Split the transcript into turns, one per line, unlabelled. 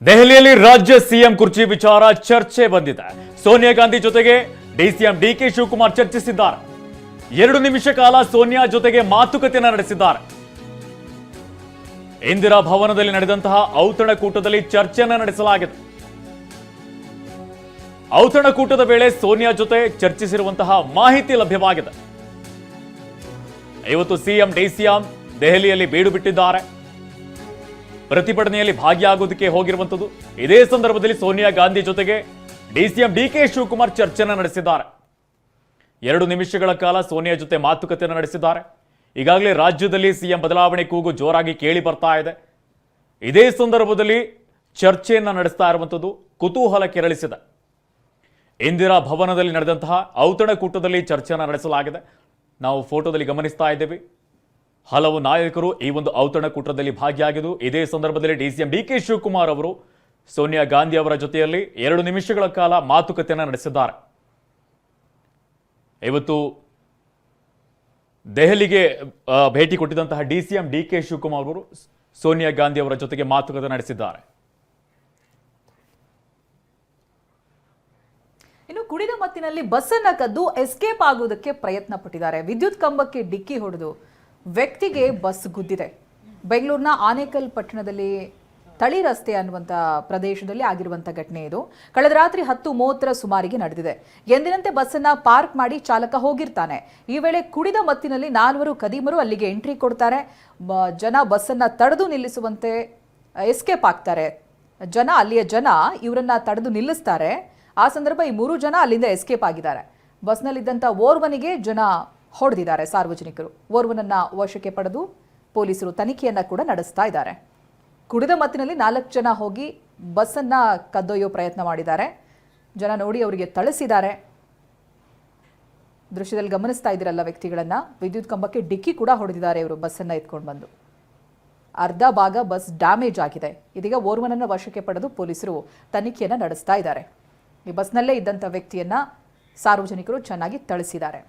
ದೆಹಲಿಯಲ್ಲಿ ರಾಜ್ಯ ಸಿಎಂ ಕುರ್ಚಿ ವಿಚಾರ ಚರ್ಚೆ ಬಂದಿದೆ. ಸೋನಿಯಾ ಗಾಂಧಿ ಜೊತೆಗೆ ಡಿಸಿಎಂ ಡಿಕೆ ಶಿವಕುಮಾರ್ ಚರ್ಚಿಸಿದ್ದಾರೆ. 2 ನಿಮಿಷ ಕಾಲ ಸೋನಿಯಾ ಜೊತೆಗೆ ಮಾತುಕತೆಯನ್ನು ನಡೆಸಿದ್ದಾರೆ. ಇಂದಿರಾ ಭವನದಲ್ಲಿ ನಡೆದಂತಹ ಔತಣಕೂಟದಲ್ಲಿ ಚರ್ಚೆಯನ್ನು ನಡೆಸಲಾಗಿದೆ. ಔತಣಕೂಟದ ವೇಳೆ ಸೋನಿಯಾ ಜೊತೆ ಚರ್ಚಿಸಿರುವಂತಹ ಮಾಹಿತಿ ಲಭ್ಯವಾಗಿದೆ. ಇವತ್ತು ಸಿಎಂ ಡಿಸಿಎಂ ದೆಹಲಿಯಲ್ಲಿ ಬೀಡು ಬಿಟ್ಟಿದ್ದಾರೆ. ಪ್ರತಿಭಟನೆಯಲ್ಲಿ ಭಾಗಿಯಾಗುವುದಕ್ಕೆ ಹೋಗಿರುವಂತದ್ದು. ಇದೇ ಸಂದರ್ಭದಲ್ಲಿ ಸೋನಿಯಾ ಗಾಂಧಿ ಜೊತೆಗೆ ಡಿಸಿಎಂ ಡಿಕೆ ಶಿವಕುಮಾರ್ ಚರ್ಚೆಯನ್ನು ನಡೆಸಿದ್ದಾರೆ. 2 ನಿಮಿಷಗಳ ಕಾಲ ಸೋನಿಯಾ ಜೊತೆ ಮಾತುಕತೆಯನ್ನು ನಡೆಸಿದ್ದಾರೆ. ಈಗಾಗಲೇ ರಾಜ್ಯದಲ್ಲಿ ಸಿಎಂ ಬದಲಾವಣೆ ಕೂಗು ಜೋರಾಗಿ ಕೇಳಿ ಬರ್ತಾ ಇದೆ. ಇದೇ ಸಂದರ್ಭದಲ್ಲಿ ಚರ್ಚೆಯನ್ನು ನಡೆಸ್ತಾ ಇರುವಂತದ್ದು ಕುತೂಹಲ ಕೆರಳಿಸಿದೆ. ಇಂದಿರಾ ಭವನದಲ್ಲಿ ನಡೆದಂತಹ ಔತಣಕೂಟದಲ್ಲಿ ಚರ್ಚೆಯನ್ನು ನಡೆಸಲಾಗಿದೆ. ನಾವು ಫೋಟೋದಲ್ಲಿ ಗಮನಿಸ್ತಾ ಇದ್ದೇವೆ. ಹಲವು ನಾಯಕರು ಈ ಒಂದು ಔತಣಕೂಟದಲ್ಲಿ ಭಾಗಿಯಾಗಿದ್ದು. ಇದೇ ಸಂದರ್ಭದಲ್ಲಿ ಡಿಸಿಎಂ ಡಿಕೆ ಶಿವಕುಮಾರ್ ಅವರು ಸೋನಿಯಾ ಗಾಂಧಿ ಅವರ ಜೊತೆಯಲ್ಲಿ 2 ನಿಮಿಷಗಳ ಕಾಲ ಮಾತುಕತೆಯನ್ನು ನಡೆಸಿದ್ದಾರೆ. ಇವತ್ತು ದೆಹಲಿಗೆ ಭೇಟಿ ಕೊಟ್ಟಿದ್ದಂತಹ ಡಿಸಿಎಂ ಡಿಕೆ ಶಿವಕುಮಾರ್ ಅವರು ಸೋನಿಯಾ ಗಾಂಧಿ ಅವರ ಜೊತೆಗೆ ಮಾತುಕತೆ ನಡೆಸಿದ್ದಾರೆ.
ಇನ್ನು ಕುಡಿದ ಮತ್ತಿನಲ್ಲಿ ಬಸ್ ಅನ್ನ ಕದ್ದು ಎಸ್ಕೇಪ್ ಆಗುವುದಕ್ಕೆ ಪ್ರಯತ್ನ ಪಟ್ಟಿದ್ದಾರೆ. ವಿದ್ಯುತ್ ಕಂಬಕ್ಕೆ ಡಿಕ್ಕಿ ಹೊಡೆದು ವ್ಯಕ್ತಿಗೆ ಬಸ್ ಗುದ್ದಿದೆ. ಬೆಂಗಳೂರಿನ ಆನೇಕಲ್ ಪಟ್ಟಣದಲ್ಲಿ ತಳಿ ರಸ್ತೆ ಅನ್ನುವಂಥ ಪ್ರದೇಶದಲ್ಲಿ ಆಗಿರುವಂಥ ಘಟನೆ ಇದು. ಕಳೆದ ರಾತ್ರಿ 10:30 ಸುಮಾರಿಗೆ ನಡೆದಿದೆ. ಎಂದಿನಂತೆ ಬಸ್ಸನ್ನ ಪಾರ್ಕ್ ಮಾಡಿ ಚಾಲಕ ಹೋಗಿರ್ತಾನೆ. ಈ ವೇಳೆ ಕುಡಿದ ಮತ್ತಿನಲ್ಲಿ 4 ಖದೀಮರು ಅಲ್ಲಿಗೆ ಎಂಟ್ರಿ ಕೊಡ್ತಾರೆ. ಜನ ಬಸ್ಸನ್ನ ತಡೆದು ನಿಲ್ಲಿಸುವಂತೆ ಎಸ್ಕೇಪ್ ಆಗ್ತಾರೆ. ಅಲ್ಲಿಯ ಜನ ಇವರನ್ನ ತಡೆದು ನಿಲ್ಲಿಸ್ತಾರೆ. ಆ ಸಂದರ್ಭ ಈ 3 ಜನ ಅಲ್ಲಿಂದ ಎಸ್ಕೇಪ್ ಆಗಿದ್ದಾರೆ. ಬಸ್ನಲ್ಲಿದ್ದಂಥ ಓರ್ವನಿಗೆ ಜನ ಹೊಡೆದಿದ್ದಾರೆ ಸಾರ್ವಜನಿಕರು. ಓರ್ವನನ್ನ ವಶಕ್ಕೆ ಪಡೆದು ಪೊಲೀಸರು ತನಿಖೆಯನ್ನ ಕೂಡ ನಡೆಸ್ತಾ ಇದ್ದಾರೆ. ಕುಡಿದ ಮತ್ತಿನಲ್ಲಿ 4 ಜನ ಹೋಗಿ ಬಸ್ಸನ್ನ ಕದ್ದೊಯ್ಯೋ ಪ್ರಯತ್ನ ಮಾಡಿದ್ದಾರೆ. ಜನ ನೋಡಿ ಅವರಿಗೆ ಥಳಿಸಿದ್ದಾರೆ. ದೃಶ್ಯದಲ್ಲಿ ಗಮನಿಸ್ತಾ ಇದ್ದೀರಲ್ಲ ವ್ಯಕ್ತಿಗಳನ್ನ. ವಿದ್ಯುತ್ ಕಂಬಕ್ಕೆ ಡಿಕ್ಕಿ ಕೂಡ ಹೊಡೆದಿದ್ದಾರೆ ಇವರು ಬಸ್ಸನ್ನ ಎತ್ಕೊಂಡು ಬಂದು. ಅರ್ಧ ಭಾಗ ಬಸ್ ಡ್ಯಾಮೇಜ್ ಆಗಿದೆ. ಇದೀಗ ಓರ್ವನನ್ನ ವಶಕ್ಕೆ ಪಡೆದು ಪೊಲೀಸರು ತನಿಖೆಯನ್ನ ನಡೆಸ್ತಾ ಇದ್ದಾರೆ. ಈ ಬಸ್ನಲ್ಲೇ ಇದ್ದಂಥ ವ್ಯಕ್ತಿಯನ್ನ ಸಾರ್ವಜನಿಕರು ಚೆನ್ನಾಗಿ ಥಳಿಸಿದ್ದಾರೆ.